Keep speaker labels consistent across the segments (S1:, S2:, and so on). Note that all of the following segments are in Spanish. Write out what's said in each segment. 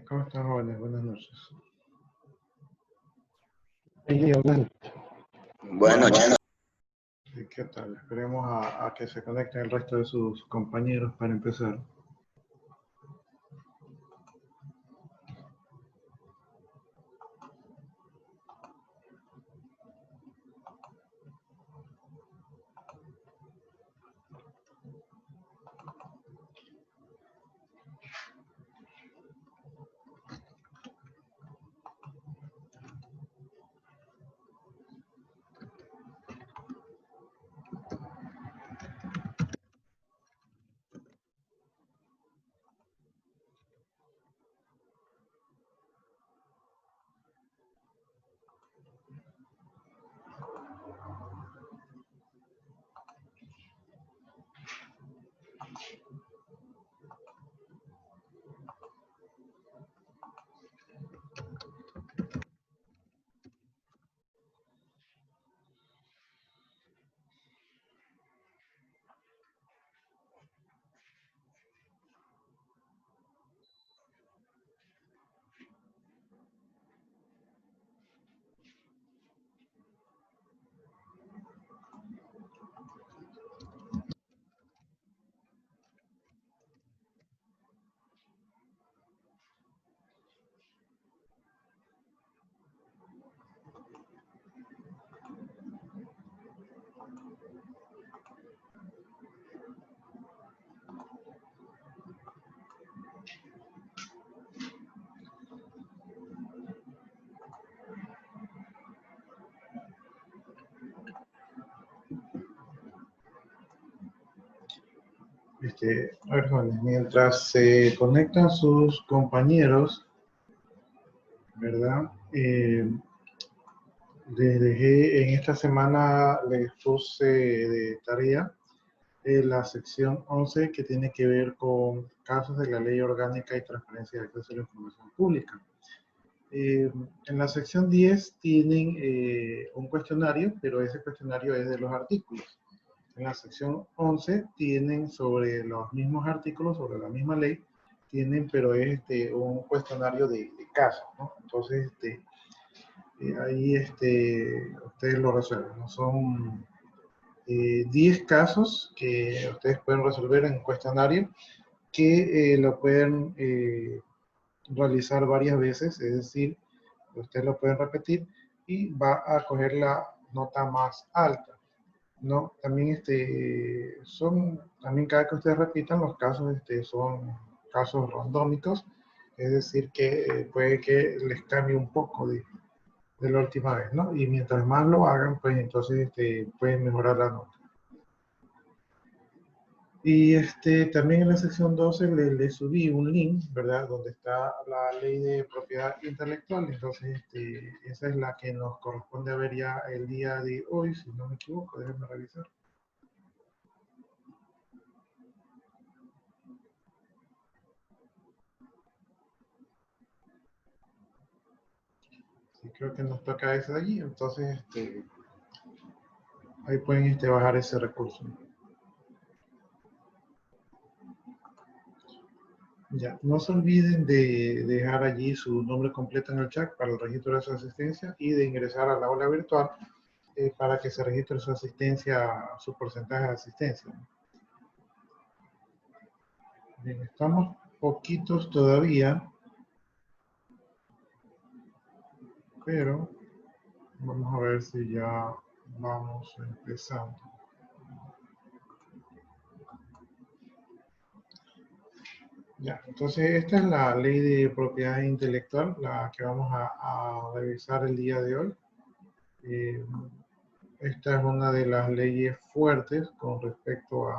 S1: ¿Cómo están, jóvenes? Buenas noches.
S2: Buenas noches.
S1: ¿Qué tal? Esperemos a que se conecten el resto de sus compañeros para empezar. A ver, jóvenes, mientras se conectan sus compañeros, ¿verdad? Les dejé en esta semana, les puse de tarea la sección 11 que tiene que ver con casos de la Ley Orgánica y Transparencia de Acceso a la Información Pública. En la sección 10 tienen un cuestionario, pero ese cuestionario es de los artículos. En la sección 11 tienen sobre los mismos artículos, sobre la misma ley, tienen, pero es un cuestionario de casos, ¿no? Entonces, ahí ustedes lo resuelven, ¿no? Son 10 casos que ustedes pueden resolver en un cuestionario que lo pueden realizar varias veces, es decir, ustedes lo pueden repetir y va a coger la nota más alta, ¿no? También también cada que ustedes repitan los casos son casos randómicos, es decir que puede que les cambie un poco de la última vez, ¿no? Y mientras más lo hagan, pues entonces pueden mejorar la nota. Y también en la sección 12 le subí un link, ¿verdad? Donde está la ley de propiedad intelectual. Entonces, esa es la que nos corresponde ver ya el día de hoy, si no me equivoco, déjenme revisar. Sí, creo que nos toca ese de allí, entonces ahí pueden bajar ese recurso. Ya, no se olviden de dejar allí su nombre completo en el chat para el registro de su asistencia y de ingresar a la aula virtual para que se registre su asistencia, su porcentaje de asistencia. Bien, estamos poquitos todavía, pero vamos a ver si ya vamos empezando. Ya, entonces esta es la ley de propiedad intelectual, la que vamos a revisar el día de hoy. Esta es una de las leyes fuertes con respecto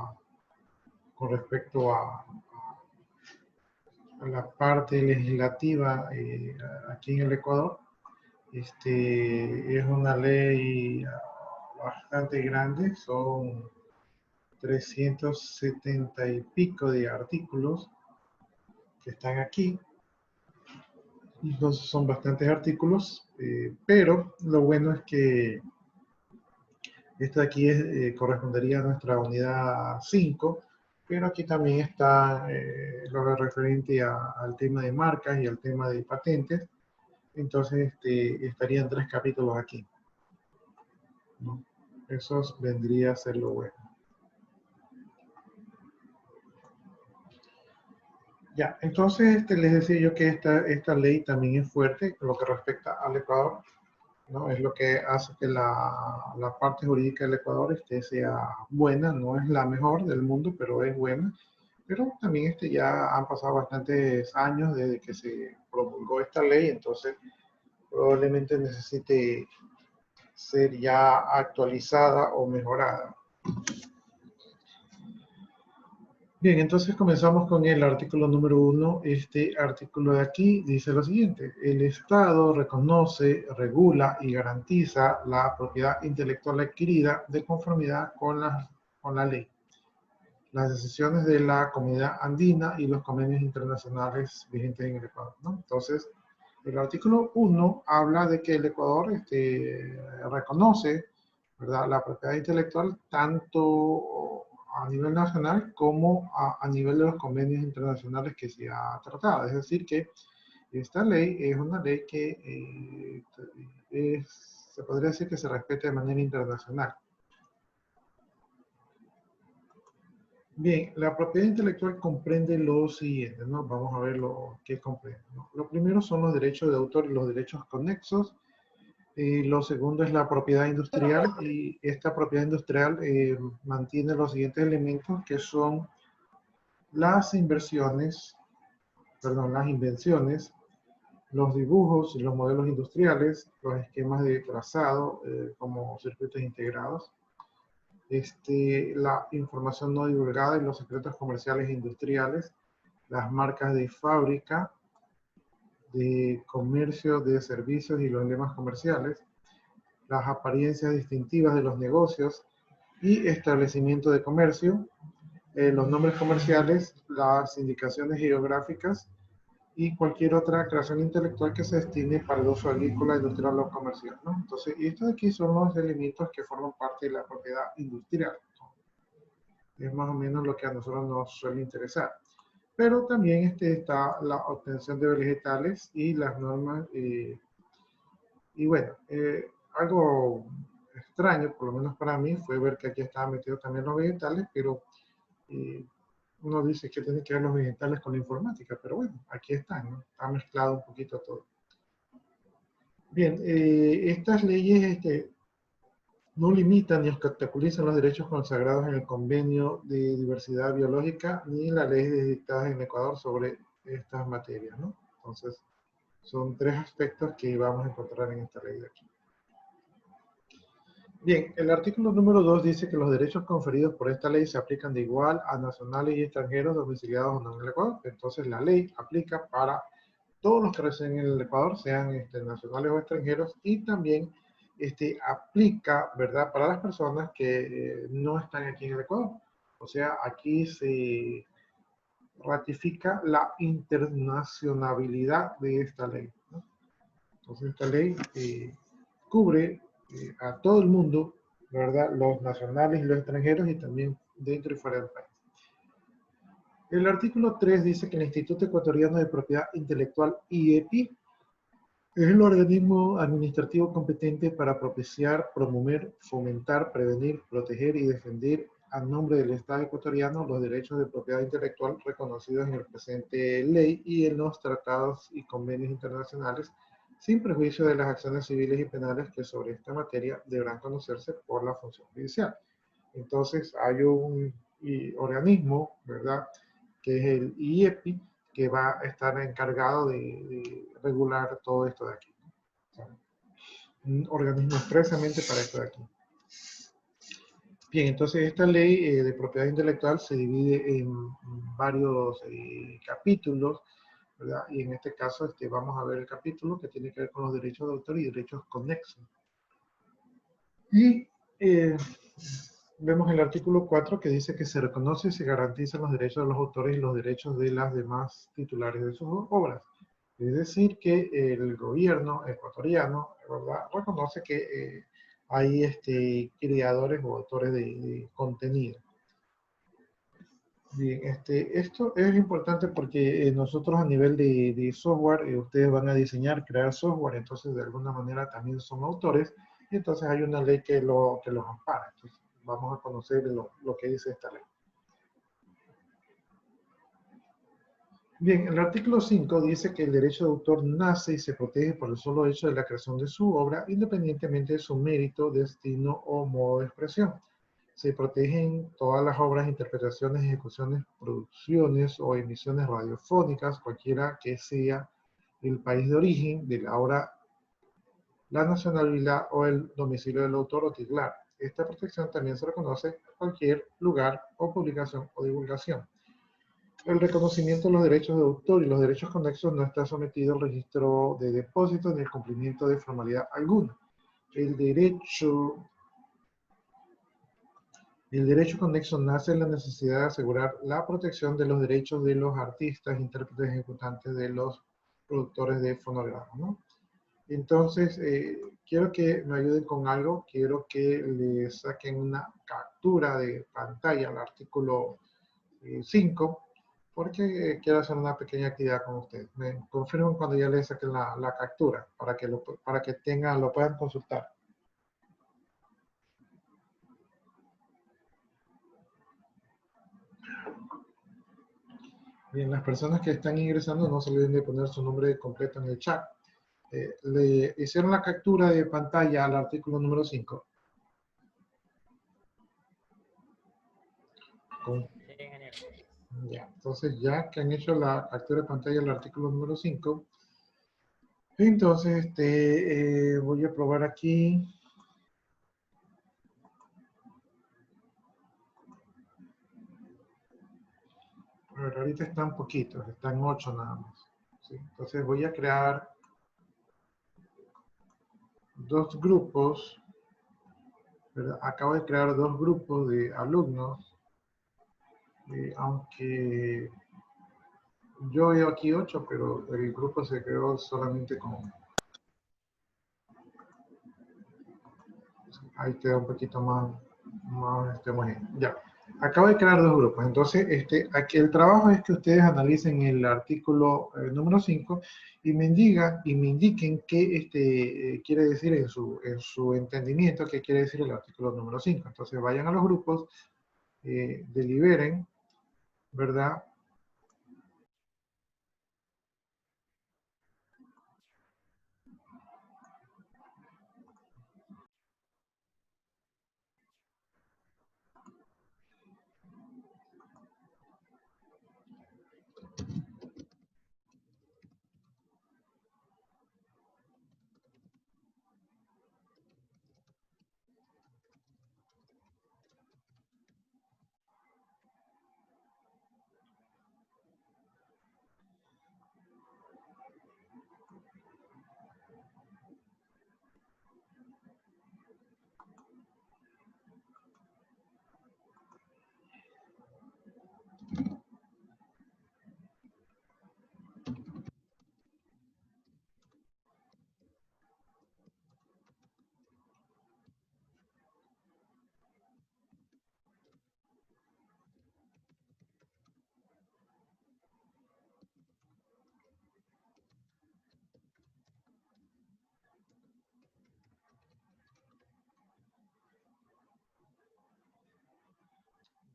S1: a la parte legislativa aquí en el Ecuador. Es una ley bastante grande, son 370 y pico de artículos que están aquí. Entonces son bastantes artículos, pero lo bueno es que esta de aquí correspondería a nuestra unidad 5, pero aquí también está lo referente al tema de marcas y al tema de patentes. Entonces estarían 3 capítulos aquí, ¿no? Eso vendría a ser lo bueno. Ya, entonces les decía yo que esta ley también es fuerte lo que respecta al Ecuador, ¿no? Es lo que hace que la parte jurídica del Ecuador sea buena, no es la mejor del mundo, pero es buena. Pero también ya han pasado bastantes años desde que se promulgó esta ley, entonces probablemente necesite ser ya actualizada o mejorada. Bien, entonces comenzamos con el artículo número 1. Este artículo de aquí dice lo siguiente: el Estado reconoce, regula y garantiza la propiedad intelectual adquirida de conformidad con la ley, las decisiones de la Comunidad Andina y los convenios internacionales vigentes en el Ecuador, ¿no? Entonces, el artículo 1 habla de que el Ecuador reconoce, ¿verdad?, la propiedad intelectual tanto a nivel nacional como a nivel de los convenios internacionales que se ha tratado. Es decir, que esta ley es una ley que se podría decir que se respeta de manera internacional. Bien, la propiedad intelectual comprende lo siguiente, ¿no? Vamos a ver lo que comprende, ¿no? Lo primero son los derechos de autor y los derechos conexos. Lo segundo es la propiedad industrial, y esta propiedad industrial mantiene los siguientes elementos, que son las inversiones, perdón, las invenciones, los dibujos y los modelos industriales, los esquemas de trazado como circuitos integrados, la información no divulgada y los secretos comerciales e industriales, las marcas de fábrica, de comercio, de servicios y los lemas comerciales, las apariencias distintivas de los negocios y establecimiento de comercio, los nombres comerciales, las indicaciones geográficas y cualquier otra creación intelectual que se destine para el uso agrícola, industrial o comercial, ¿no? Entonces, estos aquí son los elementos que forman parte de la propiedad industrial, ¿no? Es más o menos lo que a nosotros nos suele interesar. Pero también está la obtención de vegetales y las normas. Y bueno, algo extraño, por lo menos para mí, fue ver que aquí estaban metidos también los vegetales, pero eh, uno dice que tiene que ver los vegetales con la informática, pero bueno, aquí están, ¿no? Está mezclado un poquito todo. Bien, estas leyes no limitan ni obstaculizan los derechos consagrados en el Convenio de Diversidad Biológica ni las leyes dictadas en Ecuador sobre estas materias, ¿no? Entonces, son 3 aspectos que vamos a encontrar en esta ley de aquí. Bien, el artículo número 2 dice que los derechos conferidos por esta ley se aplican de igual a nacionales y extranjeros domiciliados o no en el Ecuador. Entonces, la ley aplica para todos los que residen en el Ecuador, sean nacionales o extranjeros, y también aplica, ¿verdad?, para las personas que no están aquí en el Ecuador. O sea, aquí se ratifica la internacionalidad de esta ley, ¿no? Entonces, esta ley cubre a todo el mundo, ¿verdad?, los nacionales y los extranjeros, y también dentro y fuera del país. El artículo 3 dice que el Instituto Ecuatoriano de Propiedad Intelectual, IEPI, es el organismo administrativo competente para propiciar, promover, fomentar, prevenir, proteger y defender a nombre del Estado ecuatoriano los derechos de propiedad intelectual reconocidos en el presente ley y en los tratados y convenios internacionales, sin perjuicio de las acciones civiles y penales que sobre esta materia deberán conocerse por la función judicial. Entonces hay un organismo, ¿verdad?, que es el IEPI, que va a estar encargado de regular todo esto de aquí. O sea, un organismo expresamente para esto de aquí. Bien, entonces esta ley de propiedad intelectual se divide en varios capítulos, ¿verdad? Y en este caso vamos a ver el capítulo que tiene que ver con los derechos de autor y derechos conexos. Y vemos el artículo 4 que dice que se reconoce y se garantizan los derechos de los autores y los derechos de las demás titulares de sus obras. Es decir, que el gobierno ecuatoriano, ¿verdad?, reconoce que hay creadores o autores de contenido. Bien, esto es importante porque nosotros a nivel de software, ustedes van a diseñar, crear software, entonces de alguna manera también son autores, y entonces hay una ley que los ampara. Entonces vamos a conocer lo que dice esta ley. Bien, el artículo 5 dice que el derecho de autor nace y se protege por el solo hecho de la creación de su obra, independientemente de su mérito, destino o modo de expresión. Se protegen todas las obras, interpretaciones, ejecuciones, producciones o emisiones radiofónicas, cualquiera que sea el país de origen de la obra, la nacionalidad o el domicilio del autor o titular. Esta protección también se reconoce en cualquier lugar o publicación o divulgación. El reconocimiento de los derechos de autor y los derechos conexos no está sometido al registro de depósito ni al cumplimiento de formalidad alguna. El derecho conexo nace en la necesidad de asegurar la protección de los derechos de los artistas, intérpretes, ejecutantes, de los productores de fonogramas, ¿no? Entonces, quiero que me ayuden con algo, quiero que le saquen una captura de pantalla al artículo 5, porque quiero hacer una pequeña actividad con ustedes. Me confirman cuando ya les saquen la captura, para que tengan, lo puedan consultar. Bien, las personas que están ingresando no se olviden de poner su nombre completo en el chat. Le hicieron la captura de pantalla al artículo número 5. Con, ya, entonces ya que han hecho la captura de pantalla al artículo número 5, entonces voy a probar aquí. A ver, ahorita están poquitos, están 8 nada más. ¿Sí? Entonces voy a crear dos grupos, ¿verdad? Acabo de crear dos grupos de alumnos, aunque yo veo aquí 8, pero el grupo se creó solamente con... Ahí queda un poquito más homogéneo. Ya, acabo de crear dos grupos. Entonces, aquí el trabajo es que ustedes analicen el artículo número 5 y me indiquen qué quiere decir en su entendimiento, qué quiere decir el artículo número 5. Entonces, vayan a los grupos, deliberen, ¿verdad?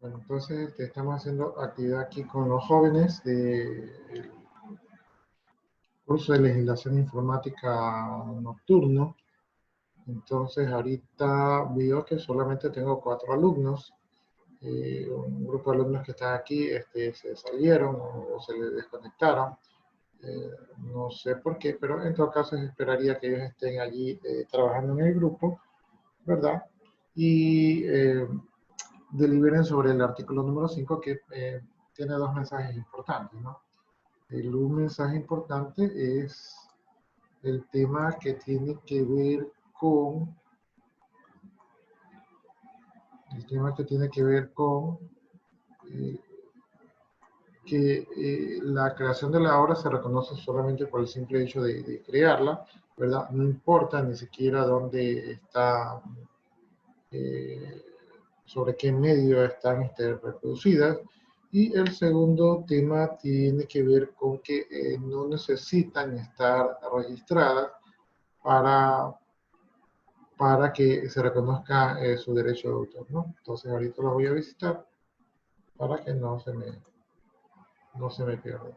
S1: Bueno, entonces estamos haciendo actividad aquí con los jóvenes del curso de legislación informática nocturno. Entonces ahorita veo que solamente tengo 4 alumnos. Un grupo de alumnos que están aquí se salieron o se les desconectaron. No sé por qué, pero en todo caso esperaría que ellos estén allí trabajando en el grupo, ¿verdad? Y deliberen sobre el artículo número 5 que tiene dos mensajes importantes, ¿no? Un mensaje importante es el tema que tiene que ver con eh, que la creación de la obra se reconoce solamente por el simple hecho de crearla, ¿verdad? No importa ni siquiera dónde está, eh, sobre qué medio están reproducidas, Y el segundo tema tiene que ver con que no necesitan estar registradas para, para que se reconozca su derecho de autor, ¿no? Entonces ahorita lo voy a visitar para que no se me pierda.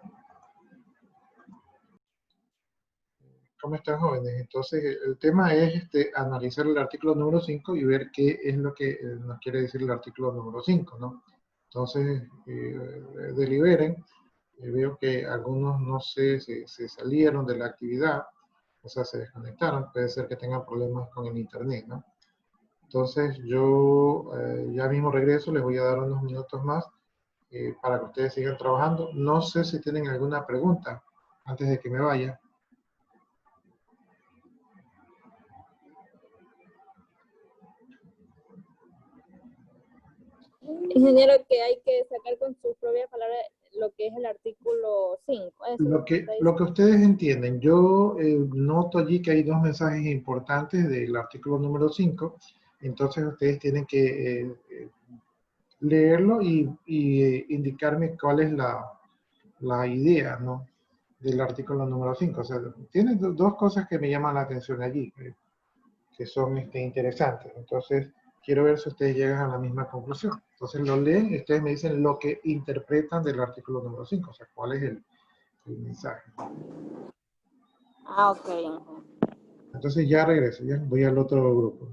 S1: ¿Cómo están, jóvenes? Entonces el tema es analizar el artículo número 5 y ver qué es lo que nos quiere decir el artículo número 5, ¿no? Entonces, deliberen. Veo que algunos, no sé, se salieron de la actividad, o sea, se desconectaron. Puede ser que tengan problemas con el internet, ¿no? Entonces, yo ya mismo regreso, les voy a dar unos minutos más para que ustedes sigan trabajando. No sé si tienen alguna pregunta antes de que me vaya.
S2: Ingeniero, que hay que sacar con sus propias palabras lo que es el artículo 5. Eso es
S1: Lo que ustedes entienden, yo noto allí que hay dos mensajes importantes del artículo número 5, entonces ustedes tienen que leerlo y indicarme cuál es la idea, ¿no? Del artículo número 5. O sea, tiene dos cosas que me llaman la atención allí, que son interesantes. Entonces, quiero ver si ustedes llegan a la misma conclusión. Entonces, lo leen y ustedes me dicen lo que interpretan del artículo número 5, o sea, cuál es el mensaje.
S2: Ah, ok.
S1: Entonces, ya regreso, ya voy al otro grupo.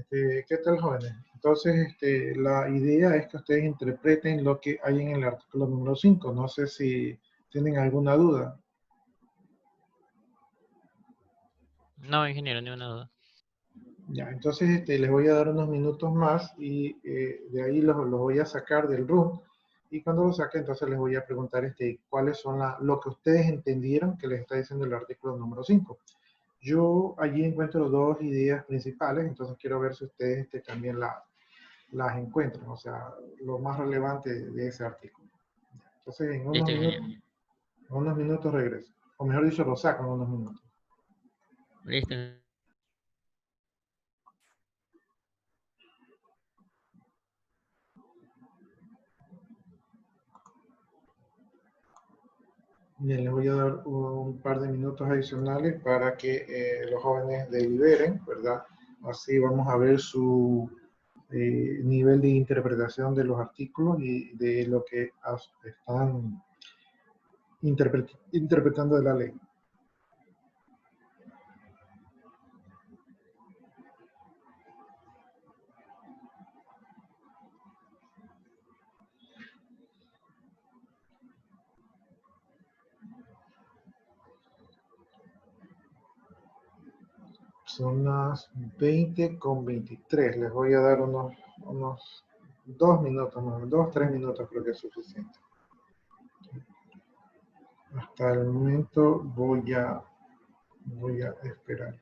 S1: ¿Qué tal, jóvenes? Entonces, la idea es que ustedes interpreten lo que hay en el artículo número 5. No sé si tienen alguna duda.
S3: No, ingeniero, ni una duda.
S1: Ya, entonces les voy a dar unos minutos más y de ahí los voy a sacar del room. Y cuando los saque, entonces les voy a preguntar cuáles son lo que ustedes entendieron que les está diciendo el artículo número 5. Yo allí encuentro dos ideas principales, entonces quiero ver si ustedes también las encuentran, o sea, lo más relevante de ese artículo. Entonces,
S3: Listo, ingeniero.
S1: en unos minutos regreso. O mejor dicho, lo saco en unos minutos.
S3: Listo.
S1: Bien, les voy a dar un par de minutos adicionales para que los jóvenes deliberen, ¿verdad? Así vamos a ver su nivel de interpretación de los artículos y de lo que están interpretando de la ley. Son las 20:23. Les voy a dar unos 2 minutos más, 2, 3 minutos creo que es suficiente. Hasta el momento voy a esperar.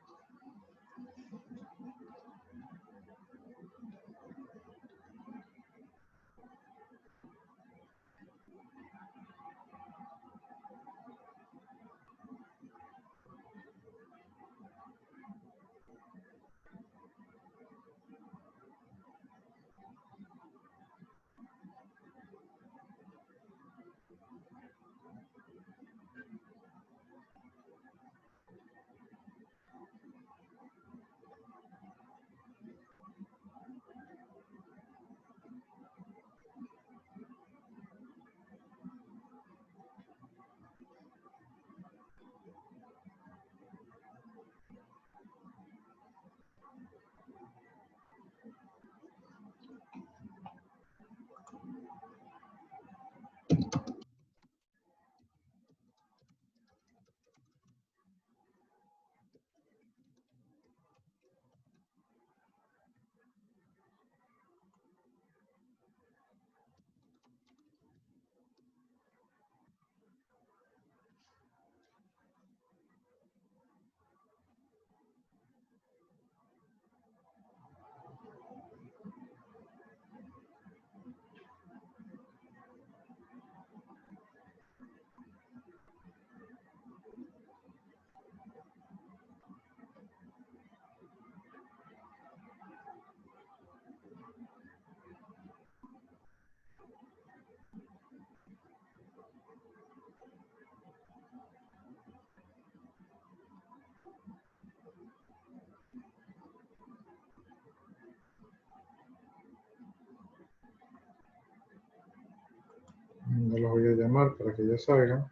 S1: voy a llamar para que ya salgan.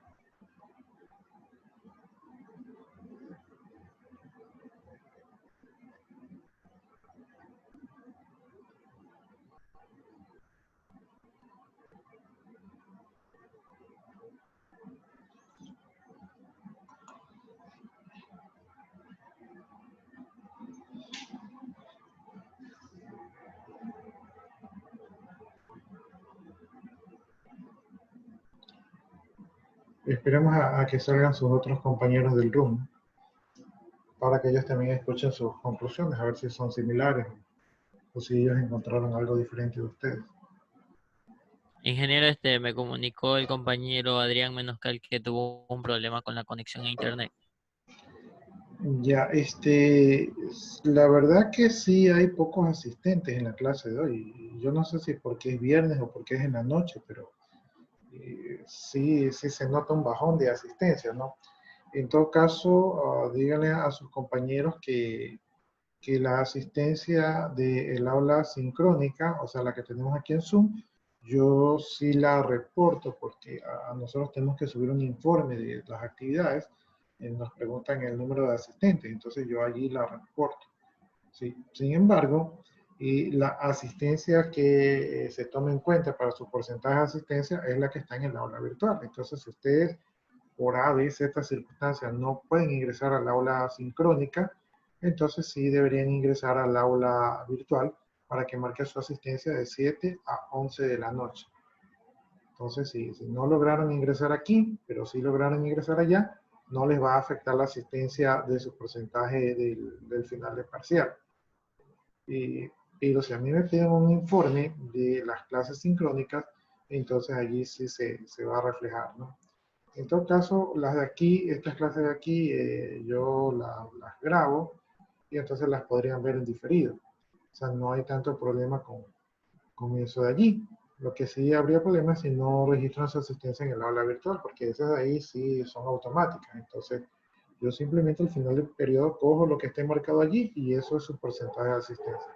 S1: Esperemos a que salgan sus otros compañeros del room para que ellos también escuchen sus conclusiones, a ver si son similares o si ellos encontraron algo diferente de ustedes.
S3: Ingeniero, me comunicó el compañero Adrián Menoscal que tuvo un problema con la conexión a internet.
S1: Ya, la verdad que sí hay pocos asistentes en la clase de hoy. Yo no sé si porque es viernes o porque es en la noche, pero sí se nota un bajón de asistencia, ¿no? En todo caso, díganle a sus compañeros que la asistencia del aula sincrónica, o sea, la que tenemos aquí en Zoom, yo sí la reporto porque a nosotros tenemos que subir un informe de las actividades. Nos preguntan el número de asistentes, entonces yo allí la reporto. ¿Sí? Sin embargo, y la asistencia que se toma en cuenta para su porcentaje de asistencia es la que está en el aula virtual. Entonces, si ustedes por A, B, Z circunstancias no pueden ingresar al aula sincrónica, entonces sí deberían ingresar al aula virtual para que marque su asistencia de 7 a 11 de la noche. Entonces, si no lograron ingresar aquí, pero sí lograron ingresar allá, no les va a afectar la asistencia de su porcentaje del final de parcial. Pero si a mí me piden un informe de las clases sincrónicas, entonces allí sí se va a reflejar, ¿no? En todo caso, las de aquí, estas clases de aquí, yo las grabo y entonces las podrían ver en diferido. O sea, no hay tanto problema con eso de allí. Lo que sí habría problema es si no registran su asistencia en el aula virtual, porque esas de ahí sí son automáticas. Entonces, yo simplemente al final del periodo cojo lo que esté marcado allí y eso es su porcentaje de asistencia.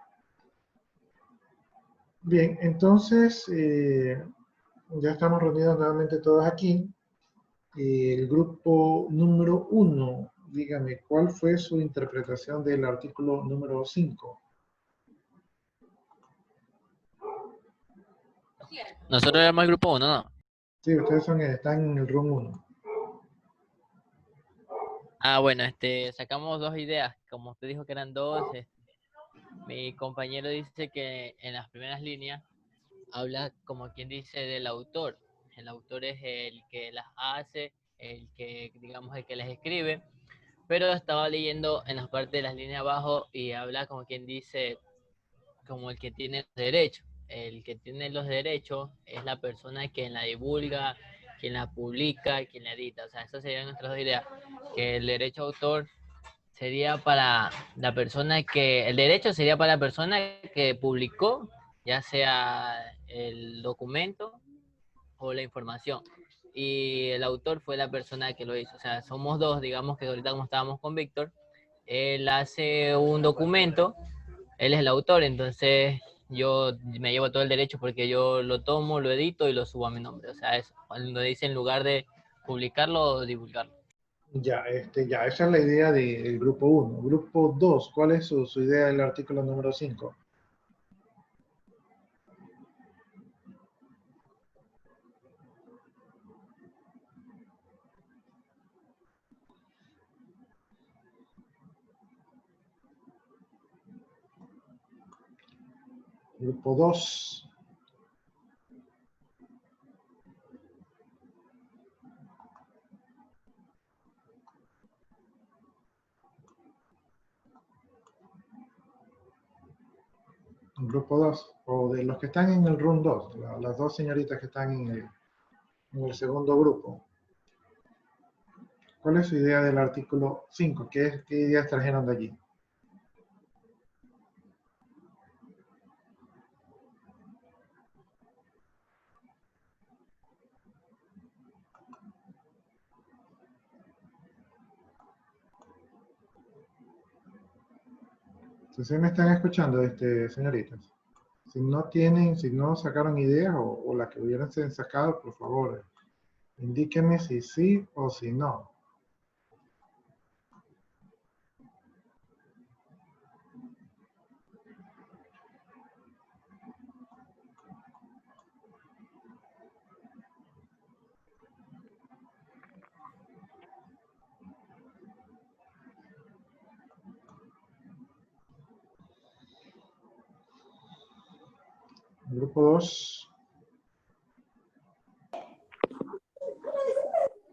S1: Bien, entonces ya estamos reunidos nuevamente todos aquí. El grupo número 1, dígame, ¿cuál fue su interpretación del artículo número 5?
S3: Nosotros éramos el grupo 1, ¿no?
S1: Sí, ustedes están en el room 1.
S3: Ah, bueno, sacamos dos ideas. Como usted dijo que eran dos, mi compañero dice que en las primeras líneas habla como quien dice del autor. El autor es el que las hace, el que, digamos, el que las escribe. Pero estaba leyendo en las partes de las líneas abajo y habla como quien dice, como el que tiene los derechos. El que tiene los derechos es la persona quien la divulga, quien la publica, quien la edita. O sea, esas serían nuestras dos ideas. Que el derecho de autor sería para la persona que, el derecho sería para la persona que publicó, ya sea el documento o la información. Y el autor fue la persona que lo hizo. O sea, somos dos, digamos que ahorita como estábamos con Víctor, él hace un documento, él es el autor, entonces yo me llevo todo el derecho porque yo lo tomo, lo edito y lo subo a mi nombre. O sea, eso, cuando dice en lugar de publicarlo o divulgarlo.
S1: Ya, esa es la idea del grupo 1. Grupo 2, ¿cuál es su idea del artículo número 5? Grupo 2. Grupo 2, o de los que están en el room 2, las dos señoritas que están en el segundo grupo. ¿Cuál es su idea del artículo 5? ¿Qué ideas trajeron de allí? ¿Sí me están escuchando, señoritas? Si no sacaron ideas o la que hubieran sacado, por favor, Indíqueme si sí o si no. Grupo 2.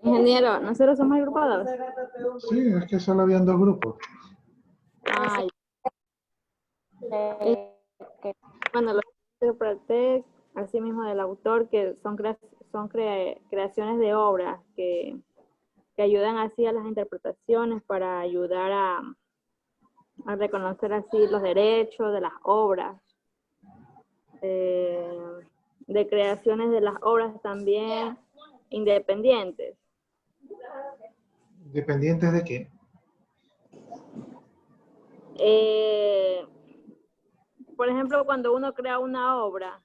S2: Ingeniero, nosotros somos el grupo 2.
S1: Sí, es que solo habían 2 grupos.
S2: Ay. Bueno, los interpreté así mismo del autor, que son, creaciones de obras que ayudan así a las interpretaciones para ayudar a reconocer así los derechos de las obras, de creaciones de las obras también independientes.
S1: ¿Dependientes de qué?
S2: Por ejemplo, cuando uno crea una obra,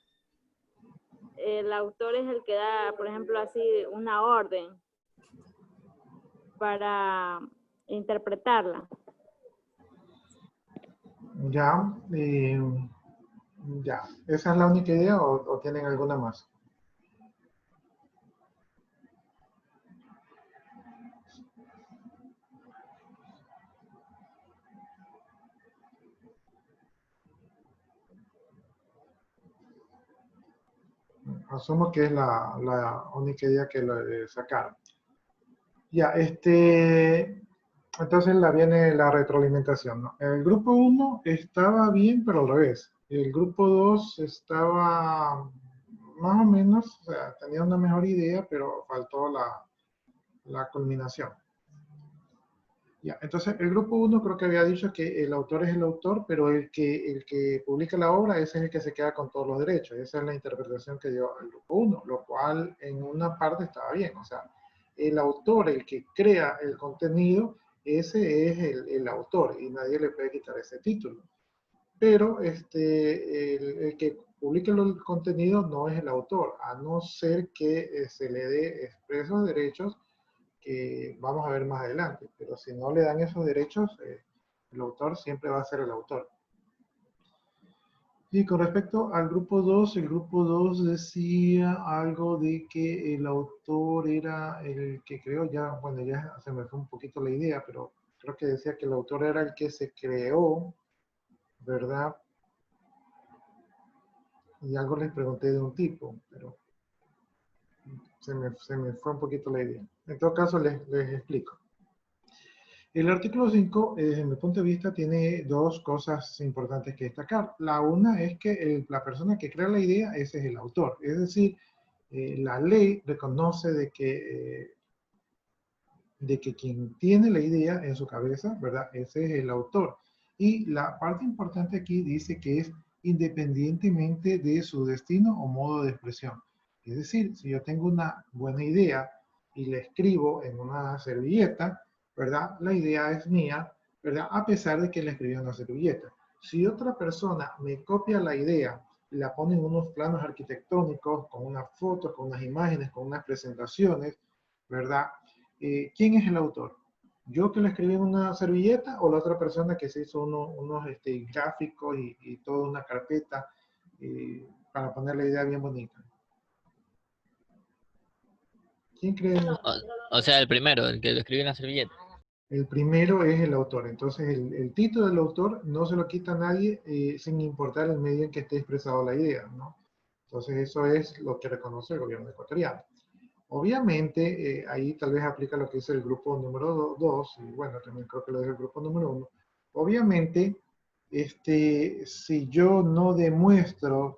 S2: el autor es el que da, por ejemplo, así una orden para interpretarla.
S1: Ya, ya. ¿Esa es la única idea o tienen alguna más? Asumo que es la única idea que lo sacaron. Ya, entonces viene la retroalimentación, ¿no? El grupo 1 estaba bien, pero al revés. El grupo 2 estaba más o menos, o sea, tenía una mejor idea, pero faltó la culminación. Ya, entonces el grupo 1 creo que había dicho que el autor es el autor, pero el que publica la obra ese es el que se queda con todos los derechos. Esa es la interpretación que dio el grupo 1, lo cual en una parte estaba bien. O sea, el autor, el que crea el contenido, ese es el autor y nadie le puede quitar ese título. Pero el que publica el contenido no es el autor, a no ser que se le dé expresos derechos que vamos a ver más adelante, pero si no le dan esos derechos, el autor siempre va a ser el autor. Y con respecto al grupo 2, el grupo 2 decía algo de que el autor era el que creó, ya, bueno, ya se me fue un poquito la idea, pero creo que decía que el autor era el que se creó, ¿verdad? Y algo les pregunté de un tipo, pero se me fue un poquito la idea. En todo caso, les explico. El artículo 5, desde mi punto de vista, tiene dos cosas importantes que destacar. La una es que la persona que crea la idea, ese es el autor. Es decir, la ley reconoce de que quien tiene la idea en su cabeza, ¿verdad? Ese es el autor. Y la parte importante aquí dice que es independientemente de su destino o modo de expresión. Es decir, si yo tengo una buena idea y la escribo en una servilleta, ¿verdad? La idea es mía, ¿verdad? A pesar de que la escribí en una servilleta. Si otra persona me copia la idea y la pone en unos planos arquitectónicos, con unas fotos, con unas imágenes, con unas presentaciones, ¿verdad? ¿Quién es el autor? ¿Yo que lo escribí en una servilleta o la otra persona que se hizo unos gráficos y toda una carpeta para poner la idea bien bonita? ¿Quién cree?
S3: O sea, el primero, el que lo escribió en la servilleta.
S1: El primero es el autor. Entonces, el título del autor no se lo quita a nadie sin importar el medio en que esté expresado la idea, ¿no? Entonces, eso es lo que reconoce el gobierno ecuatoriano. Obviamente, ahí tal vez aplica lo que es el grupo número 2, y bueno, también creo que lo es el grupo número 1. Obviamente, si yo no demuestro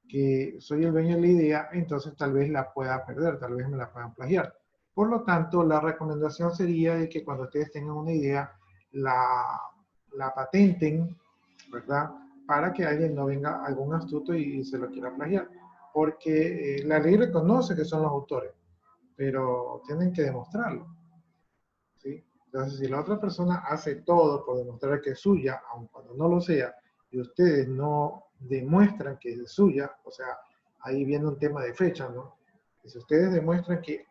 S1: que soy el dueño de la idea, entonces tal vez la pueda perder, tal vez me la puedan plagiar. Por lo tanto, la recomendación sería de que cuando ustedes tengan una idea, la patenten, ¿verdad? Para que alguien no venga algún astuto y se lo quiera plagiar. Porque la ley reconoce que son los autores, pero tienen que demostrarlo, ¿sí? Entonces, si la otra persona hace todo por demostrar que es suya, aun cuando no lo sea, y ustedes no demuestran que es suya, o sea, ahí viene un tema de fecha, ¿no? Si ustedes demuestran que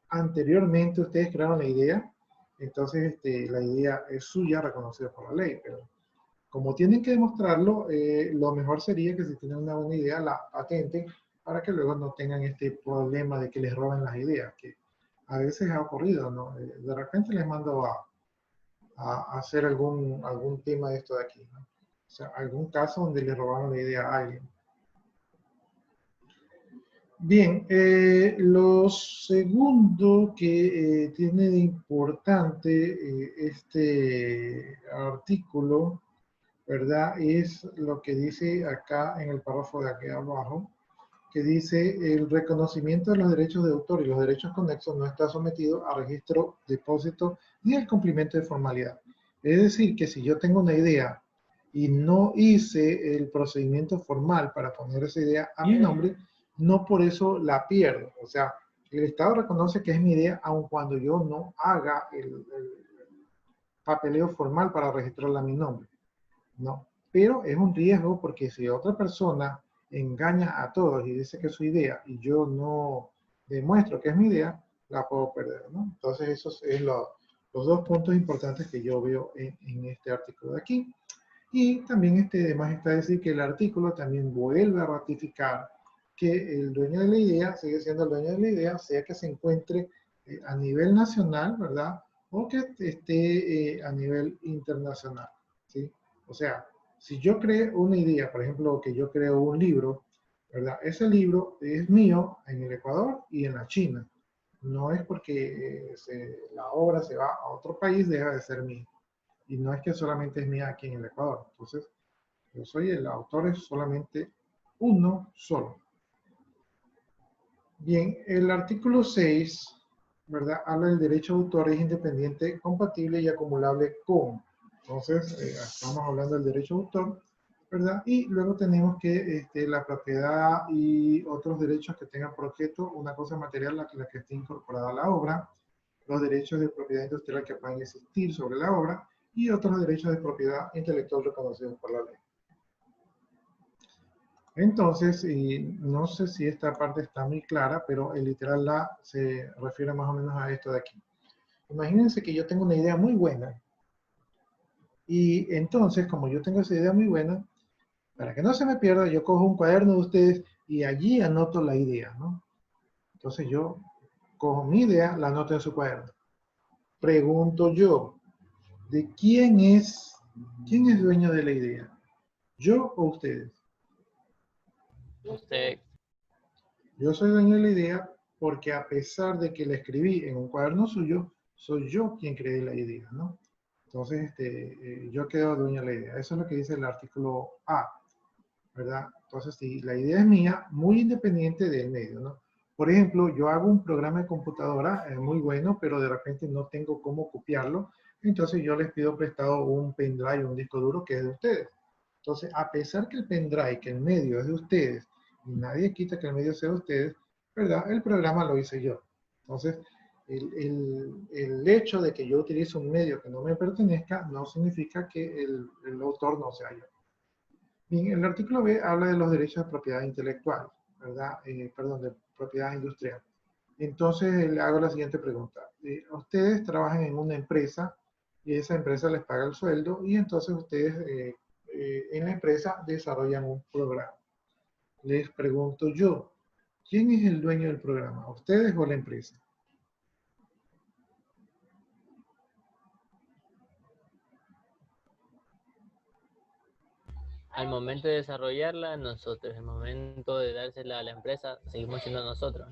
S1: anteriormente ustedes crearon la idea, entonces la idea es suya, reconocida por la ley. Pero como tienen que demostrarlo, lo mejor sería que si tienen una buena idea, la patenten para que luego no tengan este problema de que les roben las ideas, que a veces ha ocurrido, ¿no? De repente les mando a hacer algún tema de esto de aquí, ¿no? O sea, algún caso donde le robaron la idea a alguien. Bien, lo segundo que tiene de importante este artículo, ¿verdad? Es lo que dice acá en el párrafo de aquí abajo, que dice el reconocimiento de los derechos de autor y los derechos conexos no está sometido a registro, depósito ni al cumplimiento de formalidad. Es decir, que si yo tengo una idea y no hice el procedimiento formal para poner esa idea a mi nombre, no por eso la pierdo. O sea, el Estado reconoce que es mi idea aun cuando yo no haga el papeleo formal para registrarla a mi nombre. No, pero es un riesgo porque si otra persona engaña a todos y dice que es su idea y yo no demuestro que es mi idea, la puedo perder, ¿no? Entonces esos son los dos puntos importantes que yo veo en este artículo de aquí. Y también además está decir que el artículo también vuelve a ratificar que el dueño de la idea sigue siendo el dueño de la idea, sea que se encuentre a nivel nacional, ¿verdad? O que esté a nivel internacional, ¿sí? O sea, si yo creo una idea, por ejemplo, que yo creo un libro, ¿verdad? Ese libro es mío en el Ecuador y en la China. No es porque la obra se va a otro país, deja de ser mía. Y no es que solamente es mía aquí en el Ecuador. Entonces, yo soy el autor, es solamente uno solo. Bien, el artículo 6, ¿verdad? Habla del derecho de autor es independiente, compatible y acumulable con. Entonces, estamos hablando del derecho de autor, ¿verdad? Y luego tenemos que la propiedad y otros derechos que tengan por objeto una cosa material, la que esté incorporada a la obra, los derechos de propiedad industrial que puedan existir sobre la obra y otros derechos de propiedad intelectual reconocidos por la ley. Entonces, y no sé si esta parte está muy clara, pero el literal la se refiere más o menos a esto de aquí. Imagínense que yo tengo una idea muy buena y entonces, como yo tengo esa idea muy buena, para que no se me pierda, yo cojo un cuaderno de ustedes y allí anoto la idea, ¿no? Entonces yo cojo mi idea, la anoto en su cuaderno. Pregunto yo, ¿de quién es dueño de la idea? ¿Yo o ustedes?
S3: Usted,
S1: Yo soy dueño de la idea porque a pesar de que la escribí en un cuaderno suyo, soy yo quien creé la idea, ¿no? Entonces, yo quedo dueño de la idea. Eso es lo que dice el artículo A, ¿verdad? Entonces, si la idea es mía, muy independiente del medio, ¿no? Por ejemplo, yo hago un programa de computadora muy bueno, pero de repente no tengo cómo copiarlo. Entonces, yo les pido prestado un pendrive, un disco duro que es de ustedes. Entonces, a pesar que el pendrive, que el medio es de ustedes, y nadie quita que el medio sea de ustedes, ¿verdad? El programa lo hice yo. Entonces, el hecho de que yo utilice un medio que no me pertenezca no significa que el autor no sea yo. Bien, el artículo B habla de los derechos de propiedad intelectual, ¿verdad? Perdón, de propiedad industrial. Entonces, le hago la siguiente pregunta. Ustedes trabajan en una empresa y esa empresa les paga el sueldo y entonces ustedes en la empresa desarrollan un programa. Les pregunto yo, ¿quién es el dueño del programa? ¿Ustedes o la empresa?
S3: al momento de desarrollarla, nosotros, al momento de dársela a la empresa, seguimos siendo nosotros.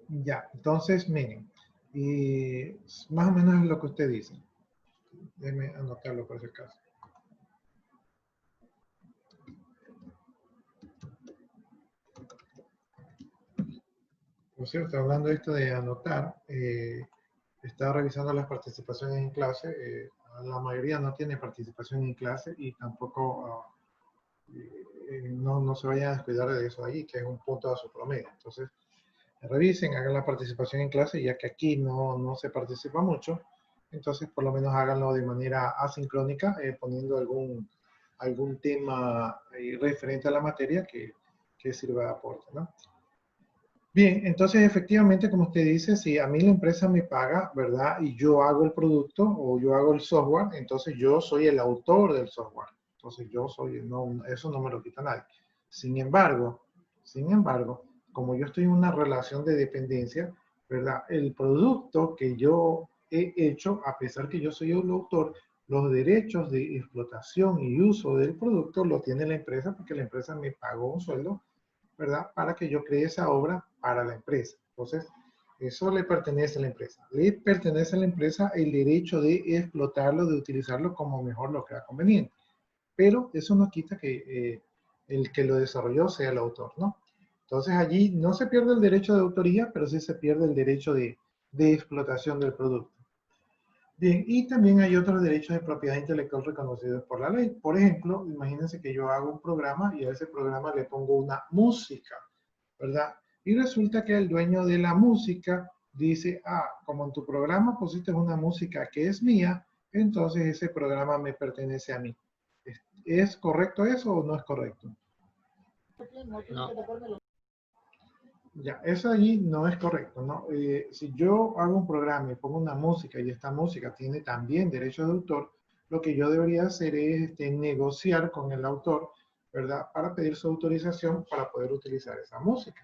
S1: Ya, entonces miren, y más o menos es lo que usted dice. Déjenme anotarlo por ese caso. Por cierto, hablando de esto de anotar, estaba revisando las participaciones en clase. La mayoría no tiene participación en clase y tampoco no se vayan a descuidar de eso ahí, que es un punto de su promedio. Entonces, revisen, hagan la participación en clase, ya que aquí no se participa mucho. Entonces, por lo menos háganlo de manera asincrónica, poniendo algún tema referente a la materia que sirva de aporte, ¿no? Bien, entonces efectivamente, como usted dice, si a mí la empresa me paga, ¿verdad? Y yo hago el producto o yo hago el software, entonces yo soy el autor del software. Entonces yo soy, no, eso no me lo quita nadie. Sin embargo, como yo estoy en una relación de dependencia, ¿verdad? El producto que yo he hecho, a pesar que yo soy el autor, los derechos de explotación y uso del producto lo tiene la empresa porque la empresa me pagó un sueldo, ¿verdad? Para que yo cree esa obra para la empresa. Entonces, eso le pertenece a la empresa. Le pertenece a la empresa el derecho de explotarlo, de utilizarlo como mejor lo crea conveniente. Pero eso no quita que el que lo desarrolló sea el autor, ¿no? Entonces allí no se pierde el derecho de autoría, pero sí se pierde el derecho de explotación del producto. Bien, y también hay otros derechos de propiedad intelectual reconocidos por la ley. Por ejemplo, imagínense que yo hago un programa y a ese programa le pongo una música, ¿verdad? Y resulta que el dueño de la música dice, ah, como en tu programa pusiste una música que es mía, entonces ese programa me pertenece a mí. ¿Es correcto eso o no es correcto?
S3: No,
S1: Ya, eso allí no es correcto, ¿no? Si yo hago un programa y pongo una música y esta música tiene también derechos de autor, lo que yo debería hacer es negociar con el autor, ¿verdad? Para pedir su autorización para poder utilizar esa música,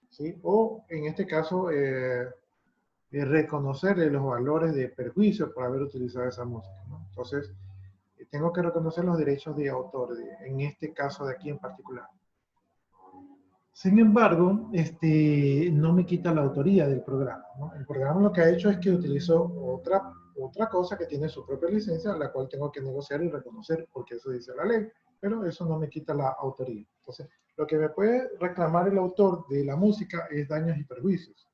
S1: ¿sí? O en este caso, reconocerle los valores de perjuicio por haber utilizado esa música, ¿no? Entonces, tengo que reconocer los derechos de autor, en este caso de aquí en particular. Sin embargo, no me quita la autoría del programa, ¿no? El programa lo que ha hecho es que utilizó otra cosa que tiene su propia licencia, la cual tengo que negociar y reconocer porque eso dice la ley, pero eso no me quita la autoría. Entonces, lo que me puede reclamar el autor de la música es daños y perjuicios,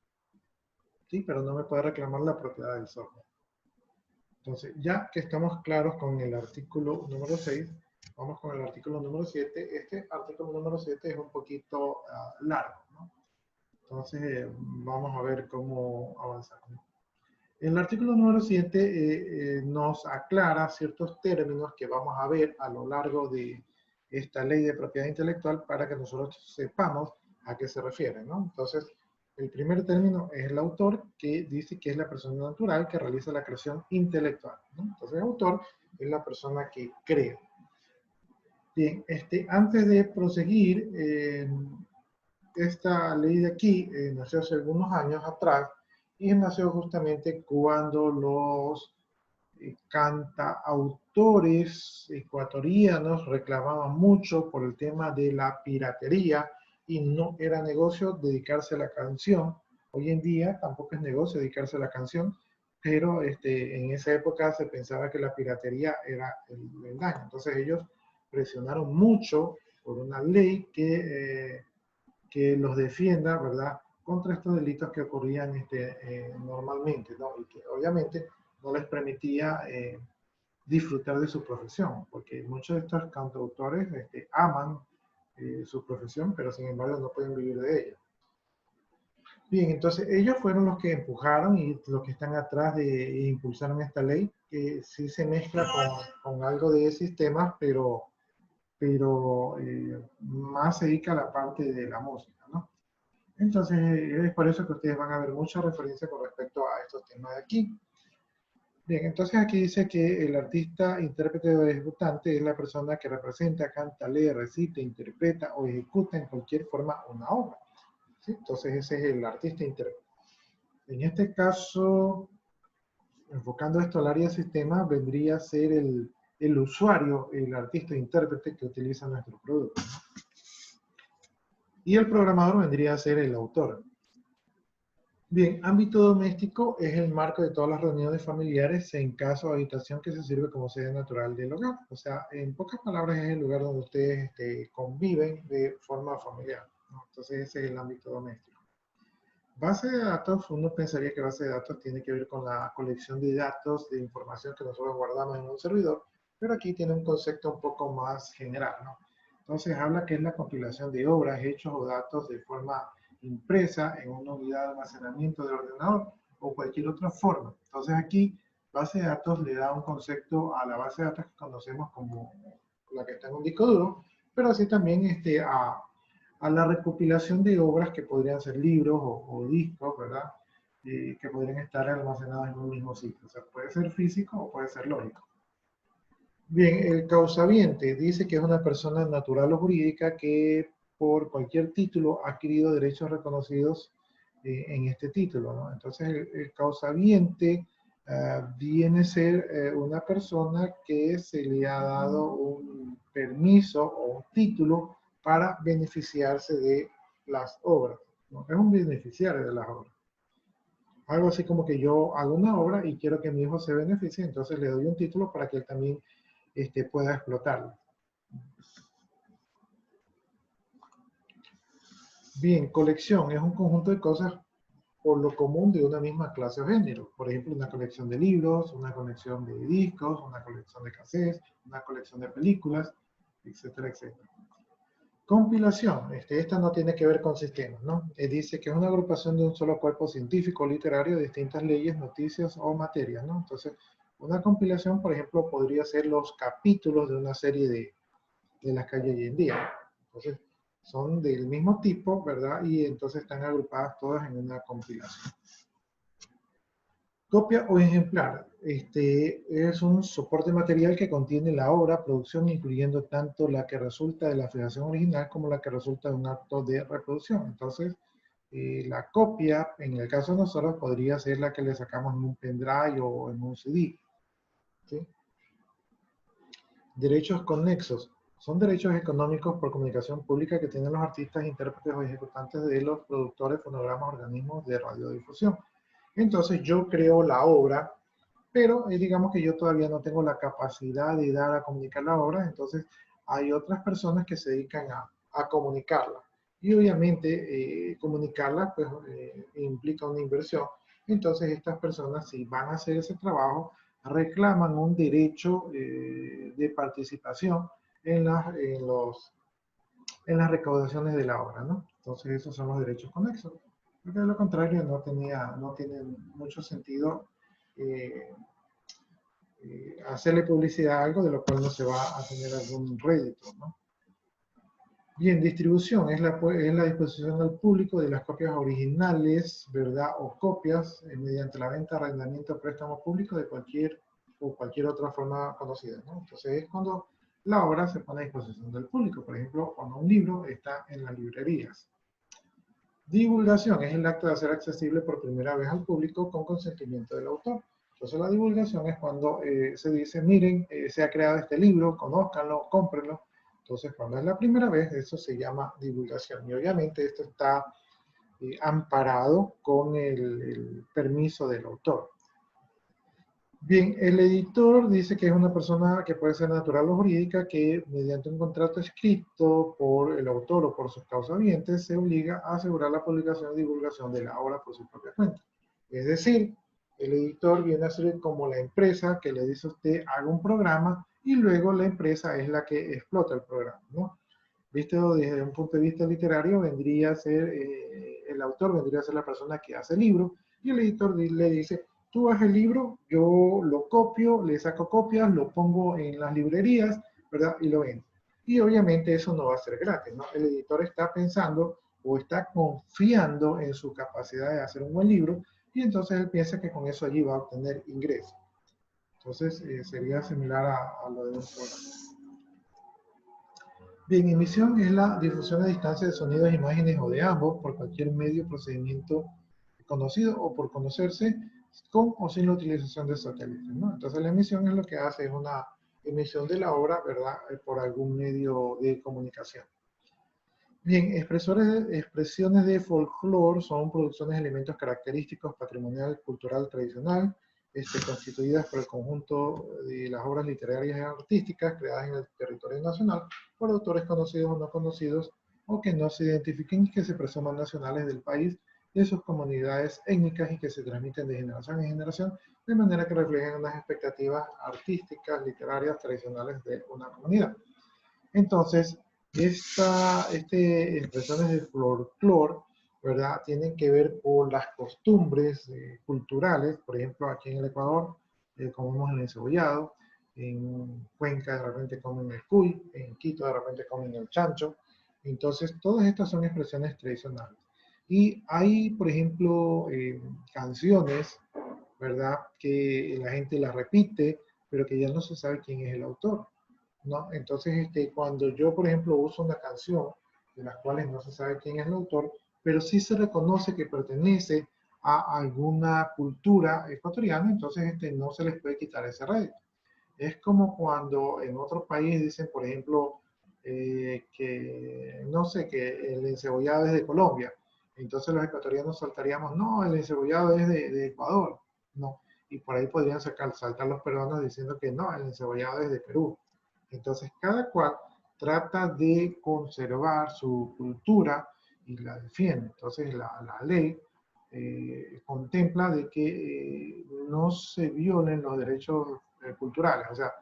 S1: ¿sí? Pero no me puede reclamar la propiedad del software. Entonces, ya que estamos claros con el artículo número 6, vamos con el artículo número 7. Este artículo número 7 es un poquito largo, ¿no? Entonces, vamos a ver cómo avanzar, ¿no? El artículo número 7 nos aclara ciertos términos que vamos a ver a lo largo de esta ley de propiedad intelectual para que nosotros sepamos a qué se refiere, ¿no? Entonces, el primer término es el autor, que dice que es la persona natural que realiza la creación intelectual, ¿no? Entonces, el autor es la persona que crea. Bien, antes de proseguir, esta ley de aquí nació hace algunos años atrás y nació justamente cuando los cantautores ecuatorianos reclamaban mucho por el tema de la piratería y no era negocio dedicarse a la canción. Hoy en día tampoco es negocio dedicarse a la canción, pero en esa época se pensaba que la piratería era el daño. Entonces ellos presionaron mucho por una ley que los defienda, ¿verdad?, contra estos delitos que ocurrían normalmente, ¿no? Y que obviamente no les permitía disfrutar de su profesión, porque muchos de estos cantautores aman su profesión, pero sin embargo no pueden vivir de ella. Bien, entonces ellos fueron los que empujaron y los que están atrás de impulsar esta ley, que sí se mezcla con algo de sistemas, pero más se dedica a la parte de la música, ¿no? Entonces, es por eso que ustedes van a ver mucha referencia con respecto a estos temas de aquí. Bien, entonces aquí dice que el artista, intérprete o ejecutante es la persona que representa, canta, lee, recita, interpreta o ejecuta en cualquier forma una obra, ¿sí? Entonces ese es el artista intérprete. En este caso, enfocando esto al área de sistemas, vendría a ser el usuario, el artista intérprete que utiliza nuestro producto, ¿no? Y el programador vendría a ser el autor. Bien, ámbito doméstico es el marco de todas las reuniones familiares en caso de habitación que se sirve como sede natural del hogar. O sea, en pocas palabras es el lugar donde ustedes conviven de forma familiar, ¿no? Entonces ese es el ámbito doméstico. Base de datos, uno pensaría que base de datos tiene que ver con la colección de datos, de información que nosotros guardamos en un servidor, pero aquí tiene un concepto un poco más general, ¿no? Entonces habla que es la compilación de obras, hechos o datos de forma impresa en una unidad de almacenamiento del ordenador o cualquier otra forma. Entonces aquí base de datos le da un concepto a la base de datos que conocemos como la que está en un disco duro, pero así también a la recopilación de obras que podrían ser libros o discos, ¿verdad? Que podrían estar almacenados en un mismo sitio. O sea, puede ser físico o puede ser lógico. Bien, el causaviente dice que es una persona natural o jurídica que por cualquier título ha adquirido derechos reconocidos en este título, ¿no? Entonces, el causaviente viene a ser una persona que se le ha dado un permiso o un título para beneficiarse de las obras, ¿no? Es un beneficiario de las obras. Algo así como que yo hago una obra y quiero que mi hijo se beneficie, entonces le doy un título para que él también pueda explotarlo. Bien, colección es un conjunto de cosas por lo común de una misma clase o género. Por ejemplo, una colección de libros, una colección de discos, una colección de cassettes, una colección de películas, etcétera, etcétera. Compilación, esta no tiene que ver con sistemas, ¿no? Dice que es una agrupación de un solo cuerpo científico, literario, de distintas leyes, noticias o materias, ¿no? Entonces, una compilación, por ejemplo, podría ser los capítulos de una serie de las calles hoy en día. Entonces, son del mismo tipo, ¿verdad? Y entonces están agrupadas todas en una compilación. Copia o ejemplar. Es un soporte material que contiene la obra, producción, incluyendo tanto la que resulta de la fijación original como la que resulta de un acto de reproducción. Entonces, la copia, en el caso de nosotros, podría ser la que le sacamos en un pendrive o en un CD. ¿Sí? Derechos conexos. Son derechos económicos por comunicación pública que tienen los artistas, intérpretes o ejecutantes de los productores, fonogramas, organismos de radiodifusión. Entonces yo creo la obra, pero digamos que yo todavía no tengo la capacidad de dar a comunicar la obra, entonces hay otras personas que se dedican a comunicarla. Y obviamente comunicarla pues, implica una inversión. Entonces estas personas, si van a hacer ese trabajo, reclaman un derecho de participación en las recaudaciones de la obra, ¿no? Entonces esos son los derechos conexos. Porque de lo contrario no tiene mucho sentido hacerle publicidad a algo de lo cual no se va a tener algún rédito, ¿no? Bien, distribución es la disposición al público de las copias originales, ¿verdad? O copias mediante la venta, arrendamiento, préstamo público de cualquier otra forma conocida, ¿no? Entonces es cuando la obra se pone a disposición del público. Por ejemplo, cuando un libro está en las librerías. Divulgación es el acto de hacer accesible por primera vez al público con consentimiento del autor. Entonces la divulgación es cuando se dice, miren, se ha creado este libro, conózcanlo, cómprenlo. Entonces cuando es la primera vez, eso se llama divulgación. Y obviamente esto está amparado con el permiso del autor. Bien, el editor dice que es una persona que puede ser natural o jurídica que mediante un contrato escrito por el autor o por sus causavientes se obliga a asegurar la publicación y divulgación de la obra por su propia cuenta. Es decir, el editor viene a ser como la empresa que le dice a usted haga un programa y luego la empresa es la que explota el programa, ¿no? Visto desde un punto de vista literario, vendría a ser, el autor vendría a ser la persona que hace el libro y el editor le dice, tú haces el libro, yo lo copio, le saco copias, lo pongo en las librerías, ¿verdad? Y lo vendo. Y obviamente eso no va a ser gratis, ¿no? El editor está pensando o está confiando en su capacidad de hacer un buen libro y entonces él piensa que con eso allí va a obtener ingresos. Entonces sería similar a lo de un programa. Bien, emisión es la difusión a distancia de sonidos, imágenes o de ambos por cualquier medio, procedimiento conocido o por conocerse con o sin la utilización de satélites, ¿no? Entonces la emisión es lo que hace, es una emisión de la obra, ¿verdad? Por algún medio de comunicación. Bien, expresiones de folclore son producciones de elementos característicos, patrimonial, cultural, tradicional, constituidas por el conjunto de las obras literarias y artísticas creadas en el territorio nacional por autores conocidos o no conocidos o que no se identifiquen y que se presuman nacionales del país, de sus comunidades étnicas y que se transmiten de generación en generación de manera que reflejen unas expectativas artísticas, literarias, tradicionales de una comunidad. Entonces, expresiones de folclore, ¿verdad? Tienen que ver con las costumbres culturales, por ejemplo, aquí en el Ecuador comemos el encebollado, en Cuenca de repente comen el cuy, en Quito de repente comen el chancho, Entonces, todas estas son expresiones tradicionales. Y hay, por ejemplo, canciones, ¿verdad? Que la gente las repite, pero que ya no se sabe quién es el autor, ¿no? Entonces, cuando yo, por ejemplo, uso una canción de las cuales no se sabe quién es el autor, pero sí se reconoce que pertenece a alguna cultura ecuatoriana, entonces no se les puede quitar ese rédito. Es como cuando en otro país dicen, por ejemplo, que, no sé, que el encebollado es de Colombia. Entonces los ecuatorianos saltaríamos, no, el encebollado es de Ecuador. No. Y por ahí podrían saltar los peruanos diciendo que no, el encebollado es de Perú. Entonces cada cual trata de conservar su cultura y la defiende. Entonces la ley contempla de que no se violen los derechos culturales. O sea,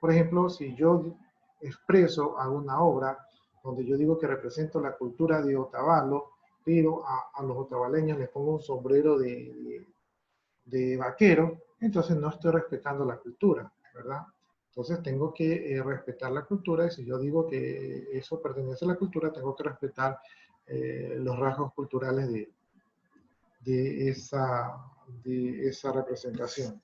S1: por ejemplo, si yo expreso alguna obra donde yo digo que represento la cultura de Otavalo, pero a los otavaleños les pongo un sombrero de vaquero, entonces no estoy respetando la cultura, ¿verdad? Entonces tengo que respetar la cultura, y si yo digo que eso pertenece a la cultura, tengo que respetar los rasgos culturales de, esa, de esa representación.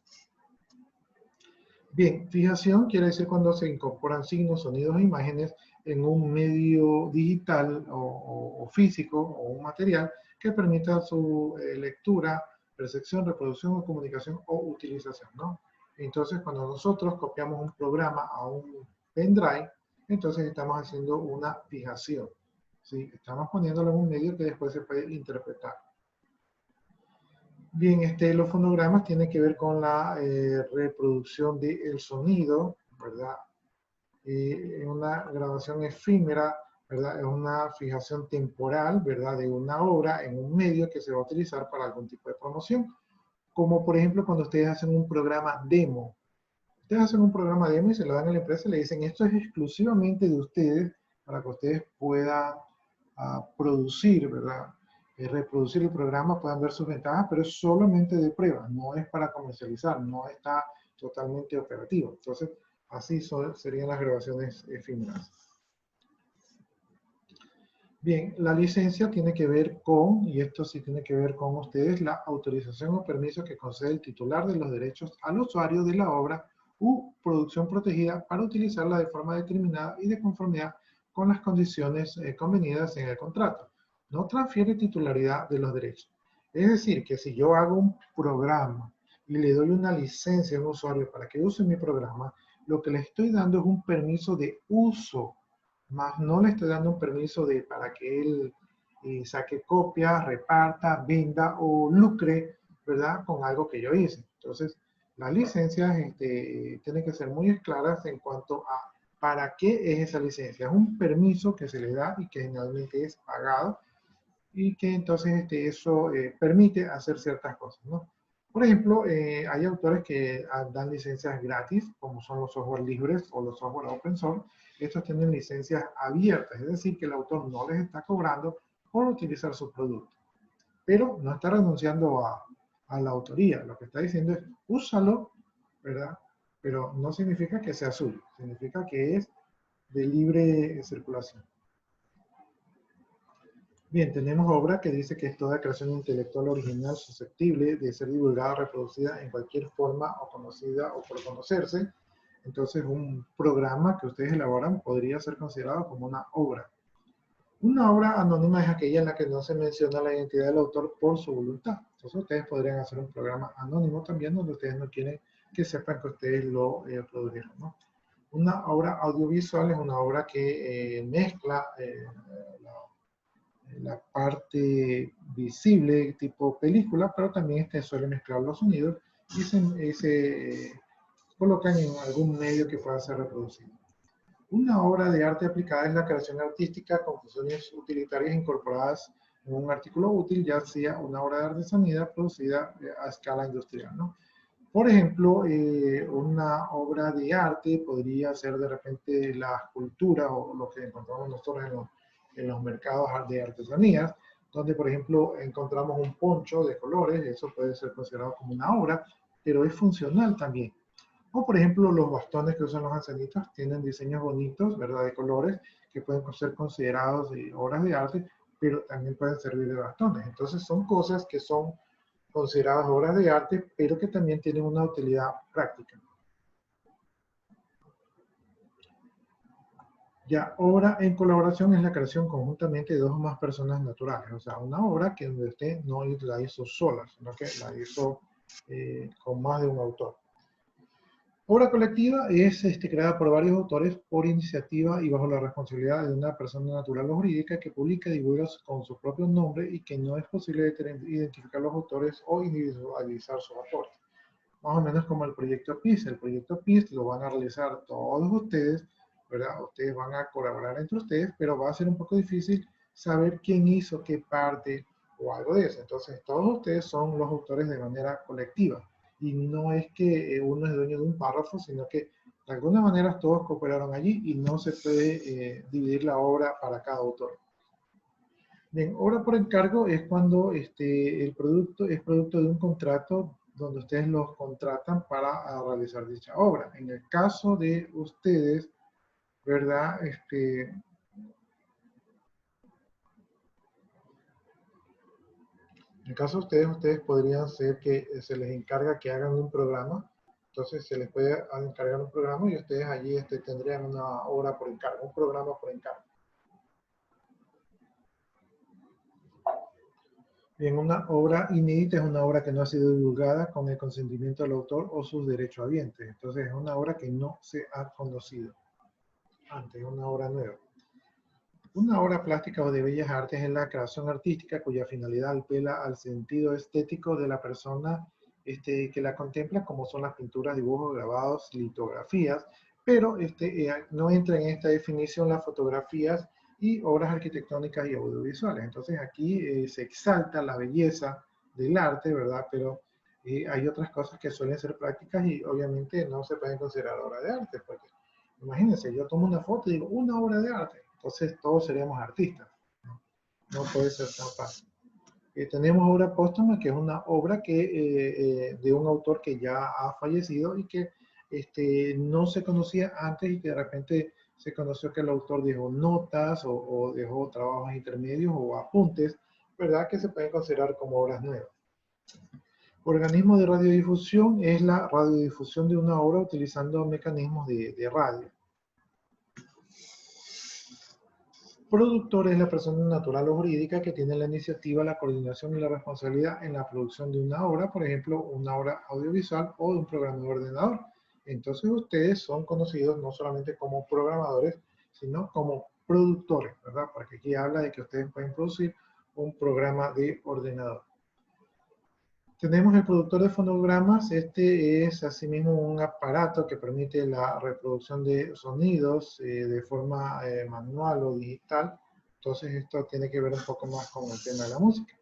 S1: Bien, fijación quiere decir cuando se incorporan signos, sonidos e imágenes en un medio digital o físico o un material que permita su lectura, percepción, reproducción o comunicación o utilización, ¿no? Entonces, cuando nosotros copiamos un programa a un pendrive, entonces estamos haciendo una fijación, ¿sí? Estamos poniéndolo en un medio que después se puede interpretar. Bien, los fonogramas tienen que ver con la reproducción del sonido, ¿verdad? Una grabación efímera, ¿verdad? Es una fijación temporal, ¿verdad? De una obra en un medio que se va a utilizar para algún tipo de promoción. Como por ejemplo cuando ustedes hacen un programa demo. Ustedes hacen un programa demo y se lo dan a la empresa y le dicen, esto es exclusivamente de ustedes para que ustedes puedan producir, ¿verdad? Reproducir el programa, puedan ver sus ventajas, pero es solamente de prueba, no es para comercializar, no está totalmente operativo. Entonces, así serían las grabaciones efímeras. Bien, la licencia tiene que ver con, y esto sí tiene que ver con ustedes, la autorización o permiso que concede el titular de los derechos al usuario de la obra u producción protegida para utilizarla de forma determinada y de conformidad con las condiciones convenidas en el contrato. No transfiere titularidad de los derechos. Es decir, que si yo hago un programa y le doy una licencia a un usuario para que use mi programa, lo que le estoy dando es un permiso de uso, más no le estoy dando un permiso para que él saque copias, reparta, venda o lucre, ¿verdad? Con algo que yo hice. Entonces, las licencias tienen que ser muy claras en cuanto a para qué es esa licencia. Es un permiso que se le da y que generalmente es pagado y que entonces eso permite hacer ciertas cosas, ¿no? Por ejemplo, hay autores que dan licencias gratis, como son los software libres o los software open source. Estos tienen licencias abiertas, es decir, que el autor no les está cobrando por utilizar su producto. Pero no está renunciando a la autoría. Lo que está diciendo es, úsalo, ¿verdad? Pero no significa que sea suyo, significa que es de libre circulación. Bien, tenemos obra que dice que es toda creación intelectual original susceptible de ser divulgada o reproducida en cualquier forma o conocida o por conocerse. Entonces, un programa que ustedes elaboran podría ser considerado como una obra. Una obra anónima es aquella en la que no se menciona la identidad del autor por su voluntad. Entonces, ustedes podrían hacer un programa anónimo también donde ustedes no quieren que sepan que ustedes lo produjeron, ¿no? Una obra audiovisual es una obra que mezcla la parte visible tipo película, pero también suele mezclar los sonidos y se colocan en algún medio que pueda ser reproducido. Una obra de arte aplicada es la creación artística con funciones utilitarias incorporadas en un artículo útil, ya sea una obra de artesanía producida a escala industrial, ¿no? Por ejemplo, una obra de arte podría ser de repente la escultura o lo que encontramos nosotros en los mercados de artesanías, donde por ejemplo encontramos un poncho de colores, eso puede ser considerado como una obra, pero es funcional también. O por ejemplo, los bastones que usan los ancianitos tienen diseños bonitos, ¿verdad? De colores que pueden ser considerados obras de arte, pero también pueden servir de bastones. Entonces son cosas que son consideradas obras de arte, pero que también tienen una utilidad práctica. Ya, obra en colaboración es la creación conjuntamente de dos o más personas naturales. O sea, una obra que usted no la hizo sola, sino que la hizo con más de un autor. Obra colectiva es creada por varios autores por iniciativa y bajo la responsabilidad de una persona natural o jurídica que publica y divulga con su propio nombre y que no es posible identificar los autores o individualizar sus aportes. Más o menos como el proyecto PIS. El proyecto PIS lo van a realizar todos ustedes, ¿verdad? Ustedes van a colaborar entre ustedes, pero va a ser un poco difícil saber quién hizo qué parte o algo de eso. Entonces, todos ustedes son los autores de manera colectiva. Y no es que uno es dueño de un párrafo, sino que de alguna manera todos cooperaron allí y no se puede dividir la obra para cada autor. Bien, obra por encargo es cuando el producto es producto de un contrato donde ustedes los contratan para realizar dicha obra. En el caso de ustedes, ¿verdad? En el caso de ustedes podrían ser que se les encarga que hagan un programa. Entonces se les puede encargar un programa y ustedes allí tendrían una obra por encargo, un programa por encargo. Bien, una obra inédita es una obra que no ha sido divulgada con el consentimiento del autor o sus derechohabientes. Entonces es una obra que no se ha conocido antes, es una obra nueva. Una obra plástica o de bellas artes es la creación artística cuya finalidad apela al sentido estético de la persona que la contempla, como son las pinturas, dibujos, grabados, litografías, pero no entra en esta definición las fotografías y obras arquitectónicas y audiovisuales. Entonces aquí se exalta la belleza del arte, ¿verdad? Pero hay otras cosas que suelen ser prácticas y obviamente no se pueden considerar obra de arte, porque imagínense, yo tomo una foto y digo, una obra de arte. Entonces todos seríamos artistas. No puede ser tan fácil. Tenemos obra póstuma, que es una obra de un autor que ya ha fallecido y que no se conocía antes y que de repente se conoció que el autor dejó notas o dejó trabajos intermedios o apuntes, ¿verdad? Que se pueden considerar como obras nuevas. Organismo de radiodifusión es la radiodifusión de una obra utilizando mecanismos de radio. Productor es la persona natural o jurídica que tiene la iniciativa, la coordinación y la responsabilidad en la producción de una obra, por ejemplo, una obra audiovisual o de un programa de ordenador. Entonces ustedes son conocidos no solamente como programadores, sino como productores, ¿verdad? Porque aquí habla de que ustedes pueden producir un programa de ordenador. Tenemos el productor de fonogramas. Este es asimismo un aparato que permite la reproducción de sonidos de forma manual o digital. Entonces esto tiene que ver un poco más con el tema de la música.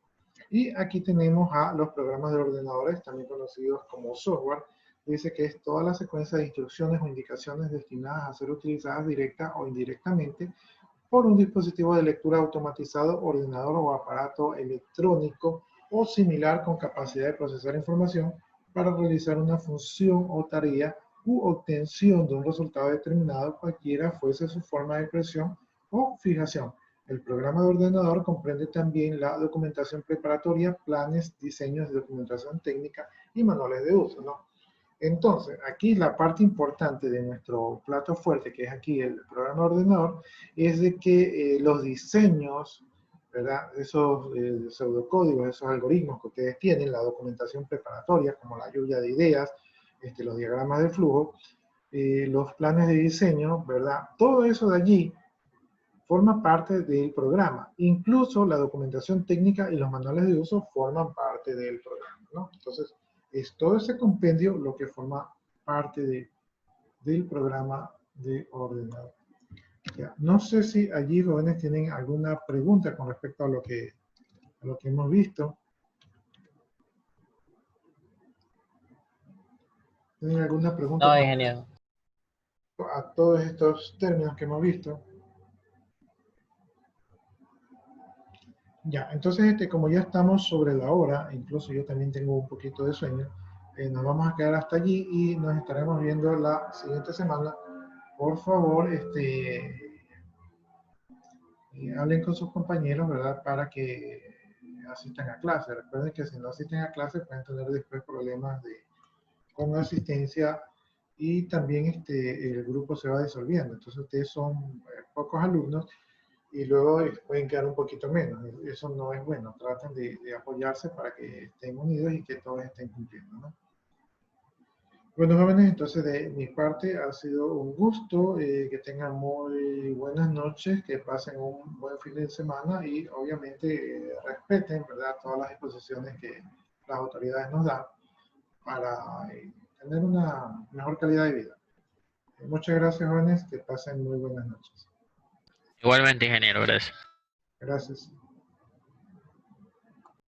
S1: Y aquí tenemos a los programas de ordenadores, también conocidos como software. Dice que es toda la secuencia de instrucciones o indicaciones destinadas a ser utilizadas directa o indirectamente por un dispositivo de lectura automatizado, ordenador o aparato electrónico o similar con capacidad de procesar información para realizar una función o tarea u obtención de un resultado determinado, cualquiera fuese su forma de expresión o fijación. El programa de ordenador comprende también la documentación preparatoria, planes, diseños de documentación técnica y manuales de uso, ¿no? Entonces, aquí la parte importante de nuestro plato fuerte, que es aquí el programa de ordenador, es de que los diseños, ¿verdad? Esos pseudocódigos, esos algoritmos que ustedes tienen, la documentación preparatoria, como la lluvia de ideas, los diagramas de flujo, los planes de diseño, ¿verdad? Todo eso de allí forma parte del programa. Incluso la documentación técnica y los manuales de uso forman parte del programa, ¿no? Entonces, es todo ese compendio lo que forma parte del programa de ordenador. Ya, no sé si allí jóvenes tienen alguna pregunta con respecto a lo que hemos visto. ¿Tienen alguna pregunta
S3: No, ingeniero.
S1: a todos estos términos que hemos visto? Ya, entonces como ya estamos sobre la hora, incluso yo también tengo un poquito de sueño, Nos vamos a quedar hasta allí y nos estaremos viendo la siguiente semana. Por favor, hablen con sus compañeros, ¿verdad? Para que asistan a clase. Recuerden que si no asisten a clase pueden tener después problemas con asistencia y también el grupo se va disolviendo. Entonces ustedes son pocos alumnos y luego pueden quedar un poquito menos. Eso no es bueno. Traten de apoyarse para que estén unidos y que todos estén cumpliendo, ¿no? Bueno, jóvenes, entonces de mi parte ha sido un gusto, que tengan muy buenas noches, que pasen un buen fin de semana y obviamente respeten, ¿verdad?, todas las disposiciones que las autoridades nos dan para tener una mejor calidad de vida. Muchas gracias, jóvenes, que pasen muy buenas noches.
S3: Igualmente, ingeniero, gracias.
S1: Gracias.